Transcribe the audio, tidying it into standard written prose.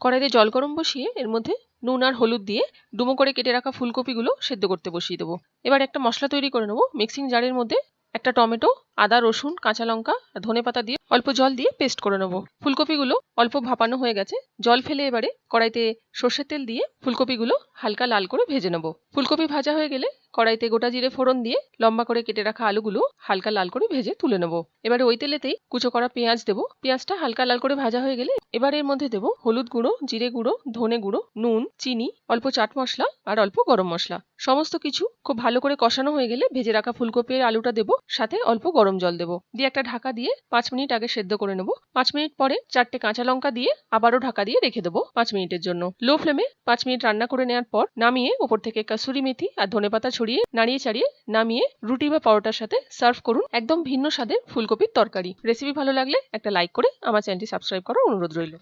কড়াইতে জল গরম বসিয়ে এর মধ্যে নুন আর হলুদ দিয়ে ডুমো করে কেটে রাখা ফুলকপিগুলো সেদ্ধ করতে বসিয়ে দেবো। এবার একটা মশলা তৈরি করে নেবো। মিক্সিং জারের মধ্যে একটা টমেটো, আদা, রসুন, কাঁচা লঙ্কা, ধনেপাতা দিয়ে অল্প জল দিয়ে পেস্ট করে নেবো। ফুলকপিগুলো অল্প ভাপানো হয়ে গেছে, জল ফেলে এবারে কড়াইতে সর্ষের তেল দিয়ে ফুলকপিগুলো হালকা লাল করে ভেজে নেবো। ফুলকপি ভাজা হয়ে গেলে কড়াইতে গোটা জিরে ফোড়ন দিয়ে লম্বা করে কেটে রাখা আলুগুলো হালকা লাল করে ভেজে তুলে নেবো। এবারে ওই তেলেতেই কুচো করা পেঁয়াজ দেবো। পেঁয়াজটা হালকা লাল করে ভাজা হয়ে গেলে এবার এর মধ্যে দেবো হলুদ গুঁড়ো, জিরে গুঁড়ো, ধনে গুঁড়ো, নুন, চিনি, অল্প চাট মশলা আর অল্প গরম মশলা। সমস্ত কিছু খুব ভালো করে কষানো হয়ে গেলে ভেজে রাখা ফুলকপি আর আলুটা দেবো, সাথে অল্প গরম জল দেবো। দিয়ে একটা ঢাকা দিয়ে 5 মিনিট আগে সেদ্ধ করে নেবো। 5 মিনিট পরে 4টে কাঁচা লঙ্কা দিয়ে আবারও ঢাকা দিয়ে রেখে দেবো 5 মিনিটের জন্য। লো ফ্লেমে 5 মিনিট রান্না করে নেওয়ার পর নামিয়ে ওপর থেকে কাসুরি মেথি আর ধনেপাতা ছড়িয়ে নাড়িয়ে চাড়িয়ে নামিয়ে রুটি বা পরোটার সাথে সার্ভ করুন। একদম ভিন্ন স্বাদের ফুলকপির তরকারি। রেসিপি ভালো লাগলে একটা লাইক করে আমার চ্যানেলটি সাবস্ক্রাইব করার অনুরোধ রইল।